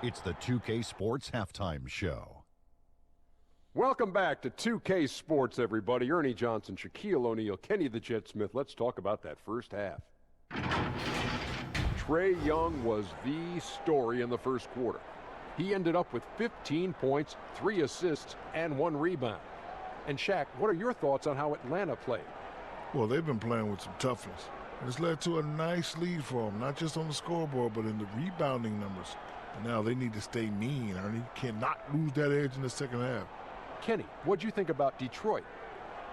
It's the 2K Sports Halftime Show. Welcome back to 2K Sports, everybody. Ernie Johnson, Shaquille O'Neal, Kenny the Jet Smith. Let's talk about that first half. Trae Young was the story in the first quarter. He ended up with 15 points, 3 assists, and 1 rebound. And Shaq, what are your thoughts on how Atlanta played? Well, they've been playing with some toughness. It's led to a nice lead for them, not just on the scoreboard, but in the rebounding numbers. And now they need to stay mean, Ernie. Cannot lose that edge in the second half. Kenny, what'd you think about Detroit?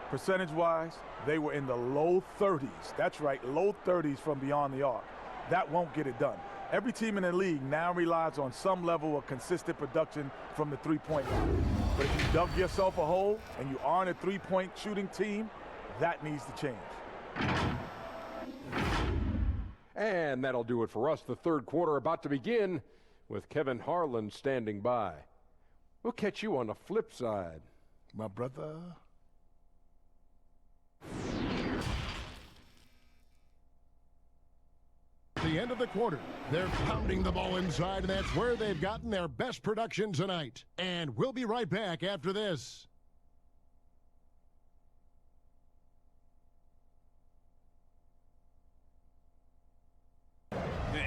Percentage-wise, they were in the low 30s. That's right, low 30s from beyond the arc. That won't get it done. Every team in the league now relies on some level of consistent production from the three-point line. But if you dug yourself a hole and you aren't a three-point shooting team, that needs to change. And that'll do it for us. The third quarter about to begin with Kevin Harlan standing by. We'll catch you on the flip side. My brother. The end of the quarter. They're pounding the ball inside, and that's where they've gotten their best production tonight. And we'll be right back after this.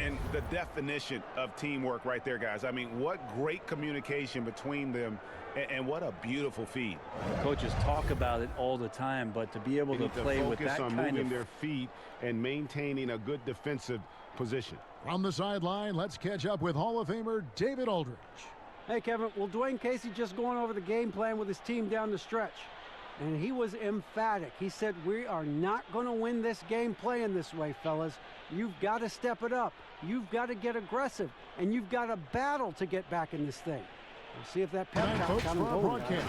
And the definition of teamwork right there, guys. I mean, what great communication between them, and what a beautiful feed. Coaches talk about it all the time, but to be able to play with that on kind moving of their feet and maintaining a good defensive position. From the sideline, let's catch up with Hall of Famer David Aldridge. Hey, Kevin, well, Dwayne Casey just going over the game plan with his team down the stretch. And he was emphatic. He said, we are not going to win this game playing this way, fellas. You've got to step it up. You've got to get aggressive. And you've got to battle to get back in this thing. We'll see if that pep talk comes home. Broadcast.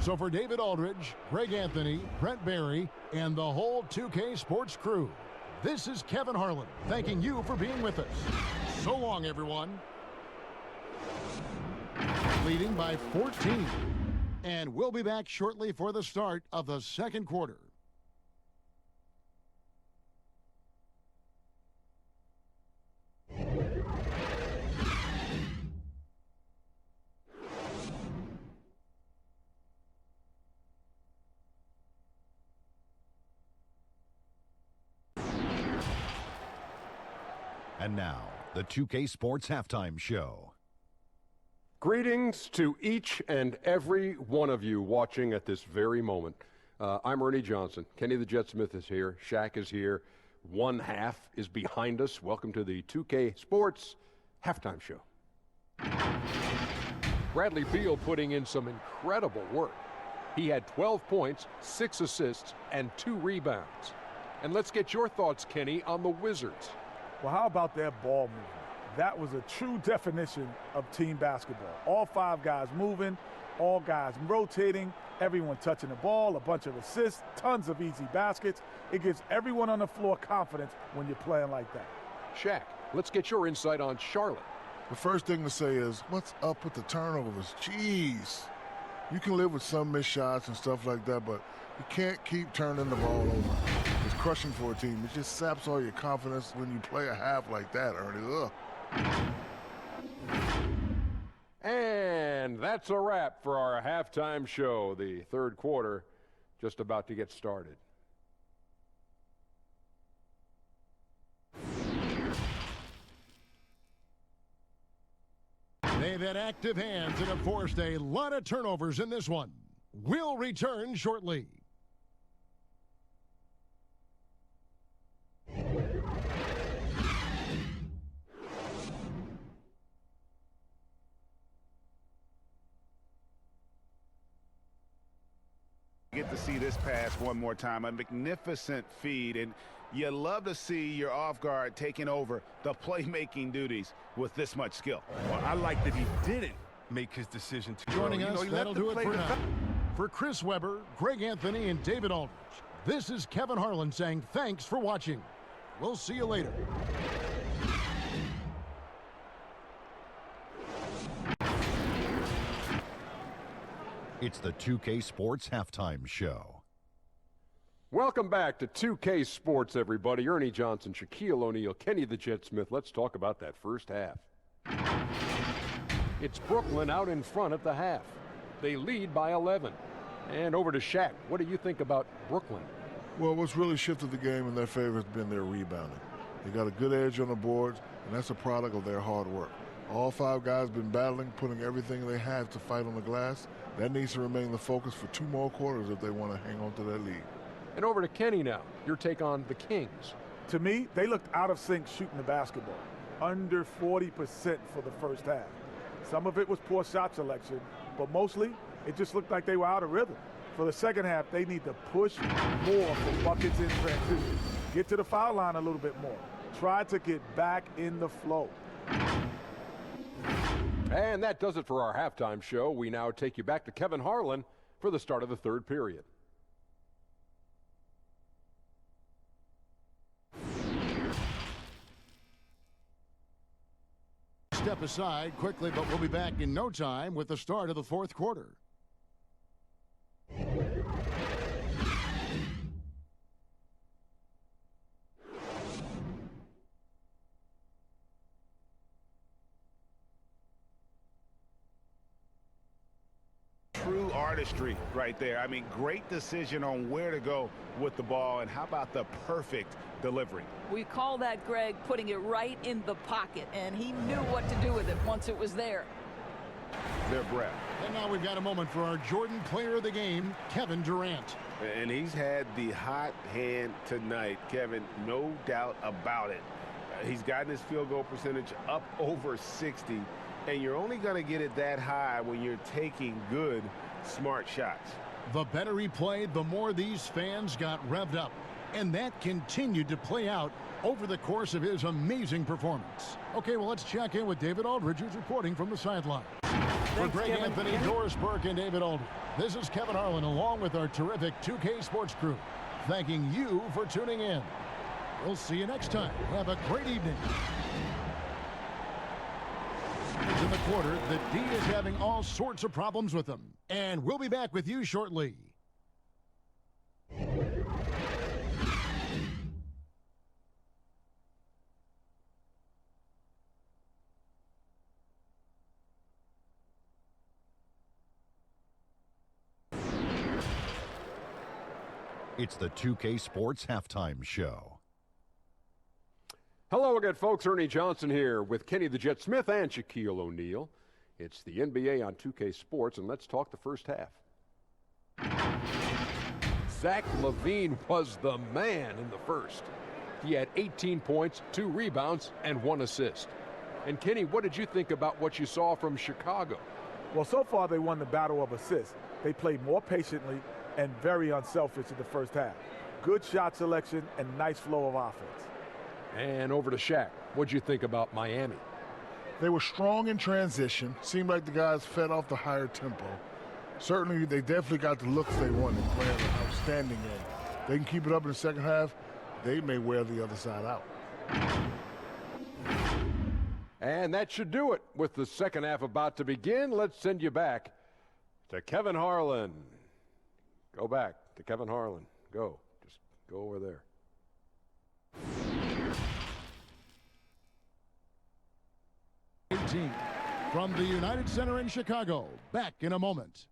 So for David Aldridge, Greg Anthony, Brent Barry, and the whole 2K Sports crew, this is Kevin Harlan thanking you for being with us. So long, everyone. Leading by 14. And we'll be back shortly for the start of the second quarter. And now, the 2K Sports Halftime Show. Greetings to each and every one of you watching at this very moment. I'm Ernie Johnson. Kenny the Jet Smith is here. Shaq is here. One half is behind us. Welcome to the 2K Sports Halftime Show. Bradley Beal putting in some incredible work. He had 12 points, 6 assists, and 2 rebounds. And let's get your thoughts, Kenny, on the Wizards. Well, how about that ball movement? That was a true definition of team basketball. All 5 guys moving, all guys rotating, everyone touching the ball, a bunch of assists, tons of easy baskets. It gives everyone on the floor confidence when you're playing like that. Shaq, let's get your insight on Charlotte. The first thing to say is, what's up with the turnovers? Jeez. You can live with some missed shots and stuff like that, but you can't keep turning the ball over. It's crushing for a team. It just saps all your confidence when you play a half like that, Ernie. Ugh. And that's a wrap for our halftime show. The third quarter just about to get started. They've had active hands and have forced a lot of turnovers in this one. We'll return shortly. Get to see this pass one more time. A magnificent feed, and you love to see your off guard taking over the playmaking duties with this much skill. Well, I like that he didn't make his decision too Joining early. us, that'll do it for now. For Chris Webber, Greg Anthony, and David Aldridge, this is Kevin Harlan saying thanks for watching. We'll see you later. It's the 2K Sports Halftime Show. Welcome back to 2K Sports, everybody. Ernie Johnson, Shaquille O'Neal, Kenny the Jet Smith. Let's talk about that first half. It's Brooklyn out in front at the half. They lead by 11. And over to Shaq. What do you think about Brooklyn? Well, what's really shifted the game in their favor has been their rebounding. They got a good edge on the boards, and that's a product of their hard work. All 5 guys have been battling, putting everything they have to fight on the glass. That needs to remain the focus for 2 more quarters if they want to hang on to that lead. And over to Kenny now. Your take on the Kings. To me, they looked out of sync shooting the basketball. Under 40% for the first half. Some of it was poor shot selection, but mostly it just looked like they were out of rhythm. For the second half, they need to push more for buckets in transition. Get to the foul line a little bit more. Try to get back in the flow. And that does it for our halftime show. We now take you back to Kevin Harlan for the start of the 3rd period. Step aside quickly, but we'll be back in no time with the start of the 4th quarter. True artistry right there. I mean, great decision on where to go with the ball, and how about the perfect delivery? We call that, Greg, putting it right in the pocket, and he knew what to do with it once it was there. Their breath. And now we've got a moment for our Jordan player of the game, Kevin Durant. And he's had the hot hand tonight, Kevin, no doubt about it. He's gotten his field goal percentage up over 60, and you're only going to get it that high when you're taking good, smart shots. The better he played, the more these fans got revved up. And that continued to play out over the course of his amazing performance. Okay, well, let's check in with David Aldridge, who's reporting from the sideline. For Greg Anthony, Doris Burke, and David Aldridge, this is Kevin Harlan along with our terrific 2K Sports crew, thanking you for tuning in. We'll see you next time. Have a great evening. In the quarter, the D is having all sorts of problems with them. And we'll be back with you shortly. It's the 2K Sports Halftime Show. Hello again, folks. Ernie Johnson here with Kenny the Jet Smith and Shaquille O'Neal. It's the NBA on 2K Sports, and let's talk the first half. Zach LaVine was the man in the first. He had 18 points, 2 rebounds, and 1 assist. And Kenny, what did you think about what you saw from Chicago? Well, so far they won the battle of assists. They played more patiently and very unselfish in the first half. Good shot selection and nice flow of offense. And over to Shaq. What'd you think about Miami? They were strong in transition. Seemed like the guys fed off the higher tempo. Certainly, they definitely got the looks they wanted, playing an outstanding game. They can keep it up in the second half, they may wear the other side out. And that should do it. With the second half about to begin, let's send you back to Kevin Harlan. Go back to Kevin Harlan. Go. Just go over there. From the United Center in Chicago, back in a moment.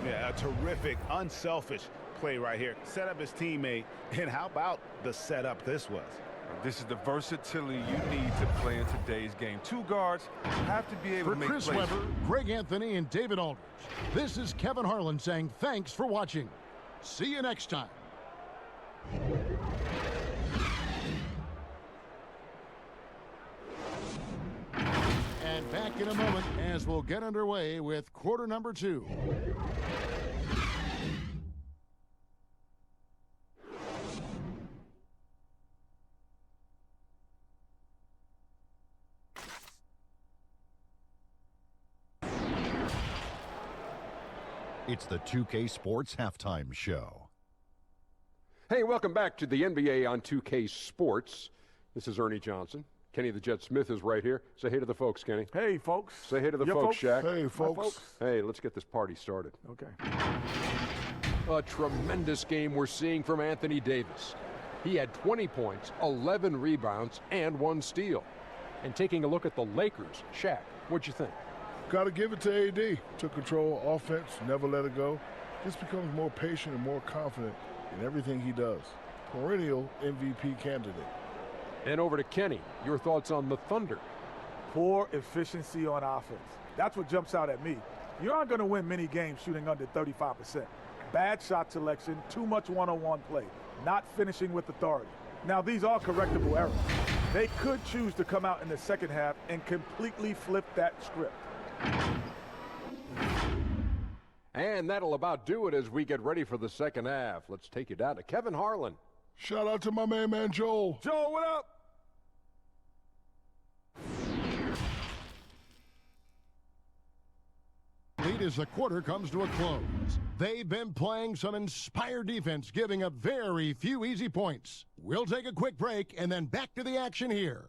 Yeah, a terrific, unselfish play right here. Set up his teammate, and how about the setup this was? This is the versatility you need to play in today's game. 2 guards have to be able For to make Chris plays. Webber, Greg Anthony, and David Aldridge, this is Kevin Harlan saying thanks for watching. See you next time. And back in a moment as we'll get underway with quarter number 2. It's the 2K Sports Halftime Show. Hey, welcome back to the NBA on 2K Sports. This is Ernie Johnson. Kenny the Jet Smith is right here. Say hey to the folks, Kenny. Hey, folks. Say hey to the Your folks, Shaq. Hey, My folks. Hey, let's get this party started. Okay. A tremendous game we're seeing from Anthony Davis. He had 20 points, 11 rebounds, and 1 steal. And taking a look at the Lakers, Shaq, what'd you think? Got to give it to AD. Took control of offense, never let it go. Just becomes more patient and more confident in everything he does. Perennial MVP candidate. And over to Kenny. Your thoughts on the Thunder? Poor efficiency on offense. That's what jumps out at me. You aren't going to win many games shooting under 35%. Bad shot selection, too much one-on-one play, not finishing with authority. Now, these are correctable errors. They could choose to come out in the second half and completely flip that script. And that'll about do it as we get ready for the second half. Let's take you down to Kevin Harlan. Shout out to my man Joel. Joe, what up? Lead as the quarter comes to a close. They've been playing some inspired defense, giving up very few easy points. We'll take a quick break and then back to the action here.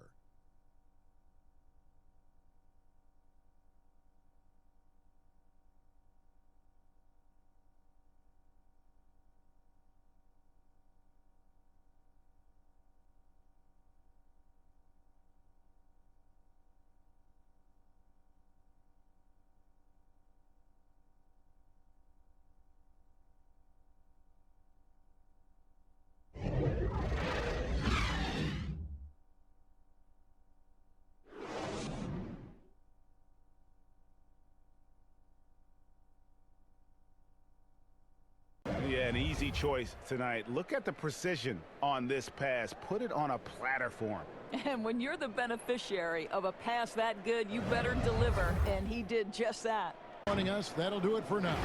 Yeah, an easy choice tonight. Look at the precision on this pass. Put it on a platter for him. And when you're the beneficiary of a pass that good, you better deliver. And he did just that. Joining us, that'll do it for now.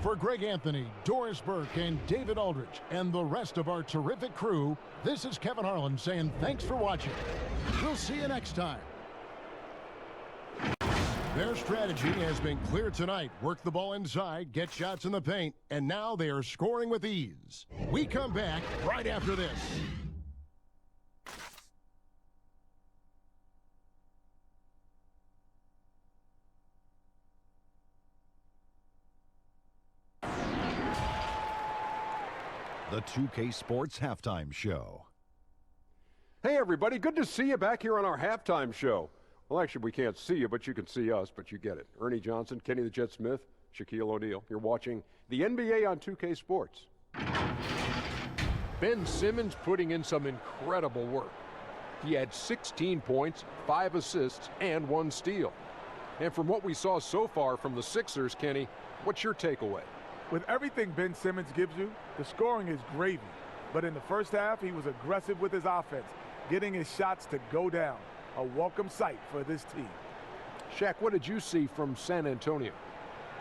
For Greg Anthony, Doris Burke, and David Aldridge, and the rest of our terrific crew, this is Kevin Harlan saying thanks for watching. We'll see you next time. Their strategy has been clear tonight. Work the ball inside, get shots in the paint, and now they are scoring with ease. We come back right after this. The 2K Sports Halftime Show. Hey, everybody. Good to see you back here on our halftime show. Well, actually, we can't see you, but you can see us, but you get it. Ernie Johnson, Kenny the Jet Smith, Shaquille O'Neal. You're watching the NBA on 2K Sports. Ben Simmons putting in some incredible work. He had 16 points, 5 assists, and 1 steal. And from what we saw so far from the Sixers, Kenny, what's your takeaway? With everything Ben Simmons gives you, the scoring is gravy. But in the first half, he was aggressive with his offense, getting his shots to go down. A welcome sight for this team. Shaq, what did you see from San Antonio?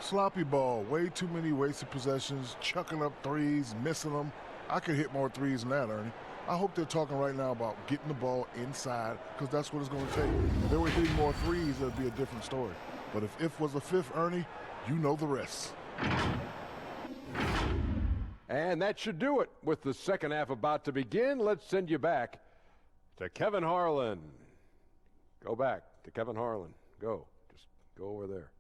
Sloppy ball, way too many wasted possessions, chucking up threes, missing them. I could hit more threes than that, Ernie. I hope they're talking right now about getting the ball inside, because that's what it's going to take. If they were hitting more threes, it would be a different story. But if was a fifth, Ernie, you know the rest. And that should do it. With the second half about to begin, let's send you back to Kevin Harlan. Go back to Kevin Harlan. Go. Just go over there.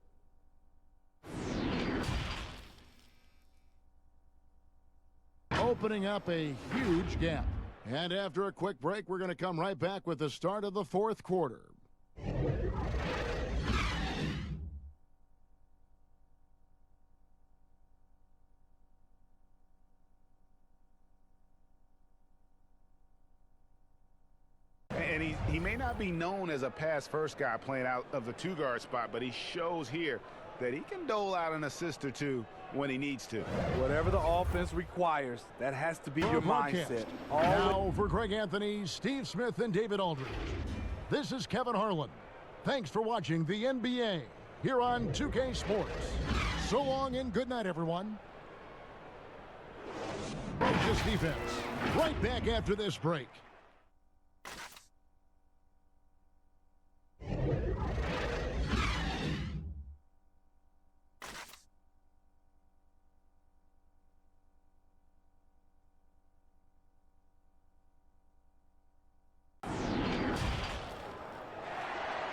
Opening up a huge gap. And after a quick break, we're going to come right back with the start of the fourth quarter. And he may not be known as a pass-first guy playing out of the two-guard spot, but he shows here that he can dole out an assist or two when he needs to. Whatever the offense requires, that has to be your mindset. Now for Greg Anthony, Steve Smith, and David Aldridge. This is Kevin Harlan. Thanks for watching the NBA here on 2K Sports. So long and good night, everyone. Ferocious defense. Right back after this break.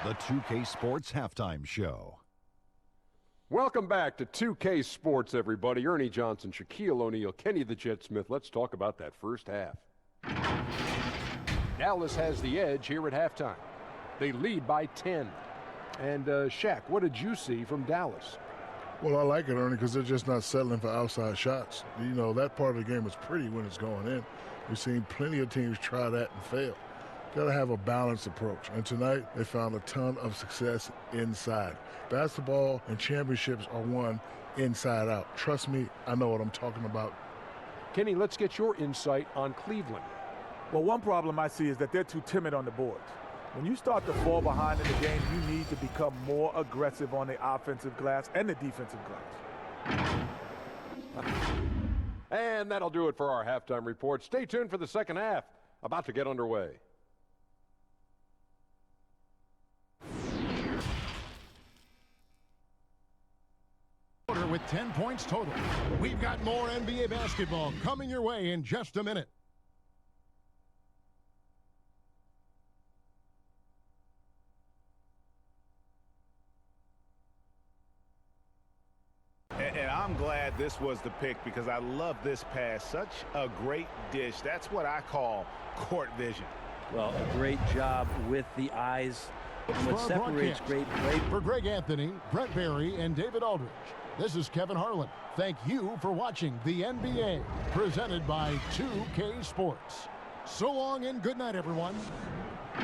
the 2K Sports Halftime Show. Welcome back to 2K Sports, everybody. Ernie Johnson, Shaquille O'Neal, Kenny the Jet Smith. Let's talk about that first half. Dallas has the edge here at halftime. They lead by 10. And Shaq, what did you see from Dallas? Well, I like it, Ernie, because they're just not settling for outside shots. You know, that part of the game is pretty when it's going in. We've seen plenty of teams try that and fail. Got to have a balanced approach. And tonight, they found a ton of success inside. Basketball and championships are won inside out. Trust me, I know what I'm talking about. Kenny, let's get your insight on Cleveland. Well, one problem I see is that they're too timid on the boards. When you start to fall behind in the game, you need to become more aggressive on the offensive glass and the defensive glass. And that'll do it for our halftime report. Stay tuned for the second half, about to get underway. With 10 points total. We've got more NBA basketball coming your way in just a minute. And I'm glad this was the pick because I love this pass. Such a great dish. That's what I call court vision. Well, a great job with the eyes. What separates great play. For Greg Anthony, Brett Barry, and David Aldridge, this is Kevin Harlan. Thank you for watching the NBA, presented by 2K Sports. So long and good night, everyone.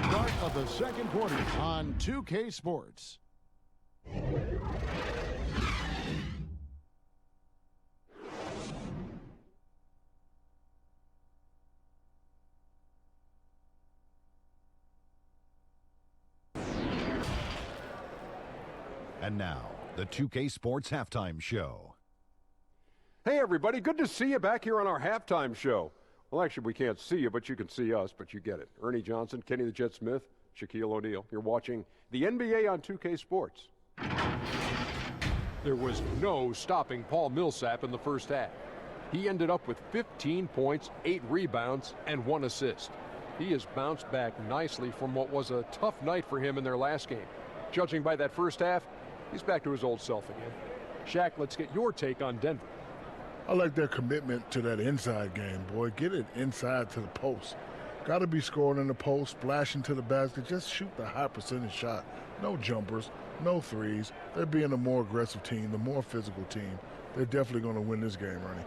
Start of the second quarter on 2K Sports. And now, the 2K Sports Halftime Show. Hey, everybody. Good to see you back here on our halftime show. Well, actually, we can't see you, but you can see us, but you get it. Ernie Johnson, Kenny the Jet Smith, Shaquille O'Neal. You're watching the NBA on 2K Sports. There was no stopping Paul Millsap in the first half. He ended up with 15 points, 8 rebounds, and 1 assist. He has bounced back nicely from what was a tough night for him in their last game. Judging by that first half, he's back to his old self again. Shaq, let's get your take on Denver. I like their commitment to that inside game, boy. Get it inside to the post. Got to be scoring in the post, splashing to the basket. Just shoot the high percentage shot. No jumpers, no threes. They're being a more aggressive team, the more physical team. They're definitely going to win this game, Ernie.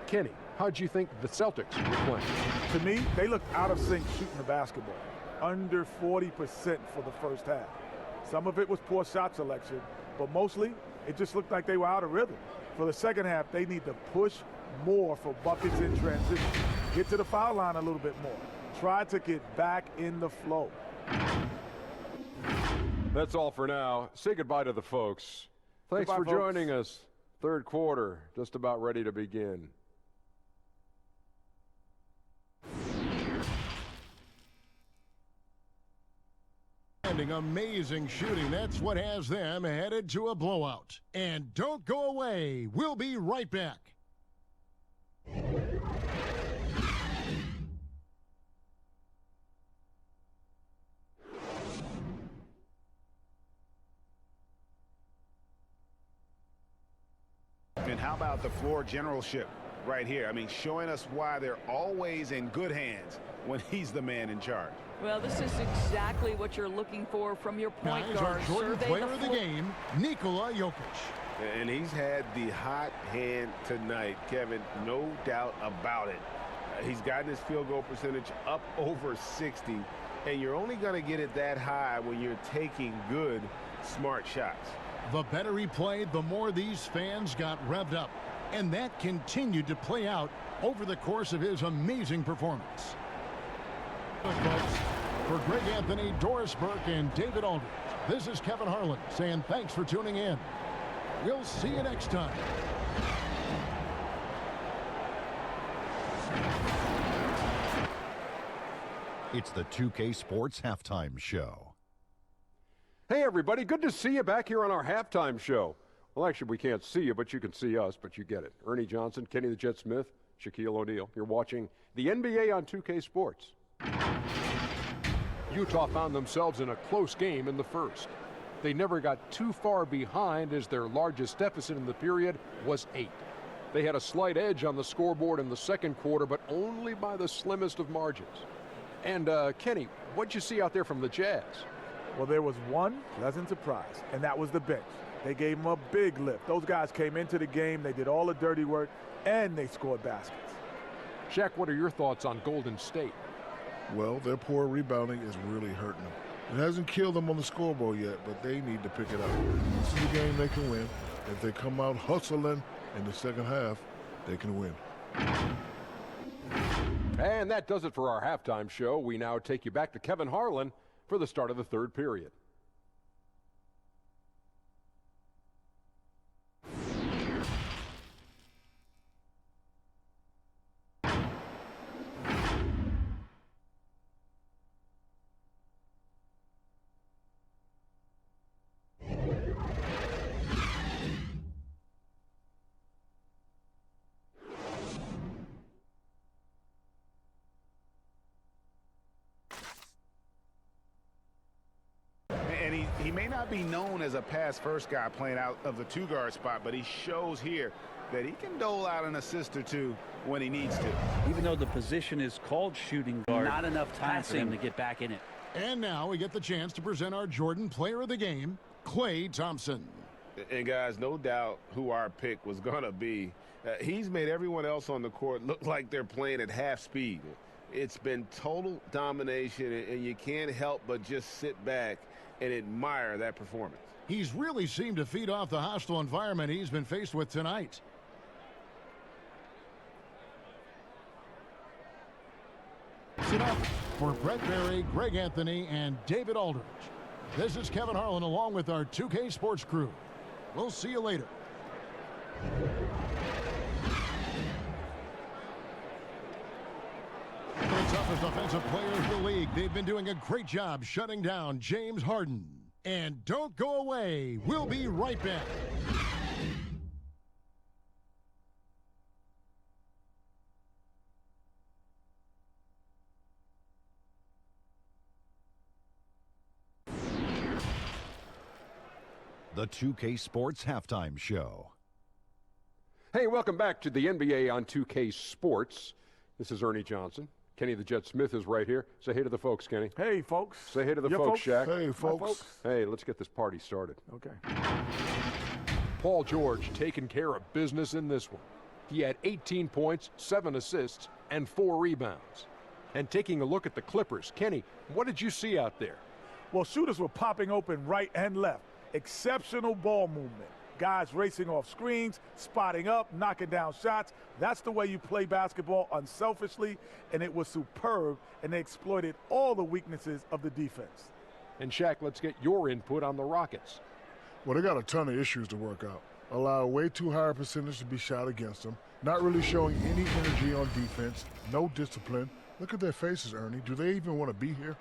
Kenny, how'd you think the Celtics were playing? To me, they looked out of sync shooting the basketball. Under 40% for the first half. Some of it was poor shot selection, but mostly it just looked like they were out of rhythm. For the second half, they need to push more for buckets in transition. Get to the foul line a little bit more. Try to get back in the flow. That's all for now. Say goodbye to the folks. Thanks for joining us. Third quarter, just about ready to begin. Amazing shooting. That's what has them headed to a blowout. And don't go away. We'll be right back. And how about the floor generalship right here? I mean, showing us why they're always in good hands when he's the man in charge. Well, this is exactly what you're looking for from your point guard. Our Jordan player of the game, Nikola Jokic. And he's had the hot hand tonight, Kevin, no doubt about it. He's gotten his field goal percentage up over 60, and you're only going to get it that high when you're taking good, smart shots. The better he played, the more these fans got revved up. And that continued to play out over the course of his amazing performance. Folks, for Greg Anthony, Doris Burke, and David Aldridge, this is Kevin Harlan saying thanks for tuning in. We'll see you next time. It's the 2K Sports Halftime Show. Hey, everybody. Good to see you back here on our halftime show. Well, actually, we can't see you, but you can see us, but you get it. Ernie Johnson, Kenny the Jet Smith, Shaquille O'Neal. You're watching the NBA on 2K Sports. Utah found themselves in a close game in the first. They never got too far behind as their largest deficit in the period was 8. They had a slight edge on the scoreboard in the second quarter, but only by the slimmest of margins. And Kenny, what'd you see out there from the Jazz? Well, there was one pleasant surprise, and that was the bench. They gave them a big lift. Those guys came into the game, they did all the dirty work, and they scored baskets. Shaq, what are your thoughts on Golden State? Well, their poor rebounding is really hurting them. It hasn't killed them on the scoreboard yet, but they need to pick it up. This is a game they can win. If they come out hustling in the second half, they can win. And that does it for our halftime show. We now take you back to Kevin Harlan for the start of the third period. And he may not be known as a pass-first guy playing out of the two-guard spot, but he shows here that he can dole out an assist or two when he needs to. Even though the position is called shooting guard, not enough time for him to get back in it. And now we get the chance to present our Jordan Player of the Game, Klay Thompson. And guys, no doubt who our pick was going to be. He's made everyone else on the court look like they're playing at half speed. It's been total domination, and you can't help but just sit back and admire that performance. He's really seemed to feed off the hostile environment he's been faced with tonight. Sit up for Brett Berry, Greg Anthony, and David Aldridge. This is Kevin Harlan along with our 2K Sports crew. We'll see you later. The toughest offensive players in the league. They've been doing a great job shutting down James Harden. And don't go away. We'll be right back. The 2K Sports Halftime Show. Hey, welcome back to the NBA on 2K Sports. This is Ernie Johnson. Kenny the Jet Smith is right here. Say hey to the folks, Kenny. Hey, folks. Say hey to the folks, Shaq. Hey, folks. Hey, let's get this party started. Okay. Paul George taking care of business in this one. He had 18 points, 7 assists, and 4 rebounds. And taking a look at the Clippers, Kenny, what did you see out there? Well, shooters were popping open right and left. Exceptional ball movement. Guys racing off screens, spotting up, knocking down shots. That's the way you play basketball unselfishly, and it was superb, and they exploited all the weaknesses of the defense. And Shaq, let's get your input on the Rockets. Well, they got a ton of issues to work out. Allow way too high a percentage to be shot against them. Not really showing any energy on defense. No discipline. Look at their faces, Ernie. Do they even want to be here?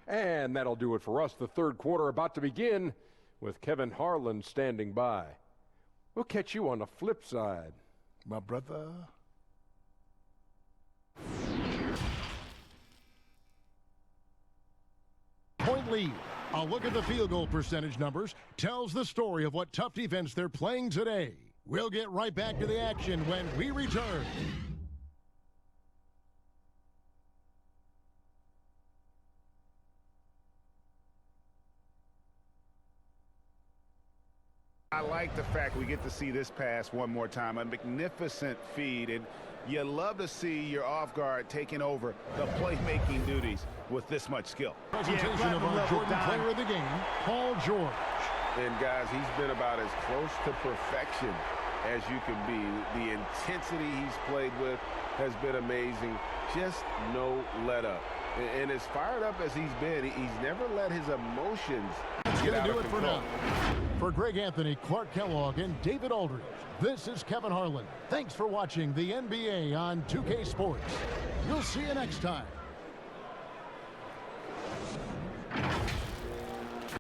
And that'll do it for us. The third quarter about to begin with Kevin Harlan standing by. We'll catch you on the flip side, my brother. Point lead. A look at the field goal percentage numbers tells the story of what tough defense they're playing today. We'll get right back to the action when we return. I like the fact we get to see this pass one more time. A magnificent feed, and you love to see your off guard taking over the playmaking duties with this much skill. Presentation of our Jordan Player of the Game, Paul George. And guys, he's been about as close to perfection as you can be. The intensity he's played with has been amazing. Just no let up. And as fired up as he's been, he's never let his emotions get out of control. Now. For Greg Anthony, Clark Kellogg, and David Aldridge, this is Kevin Harlan. Thanks for watching the NBA on 2K Sports. We'll see you next time.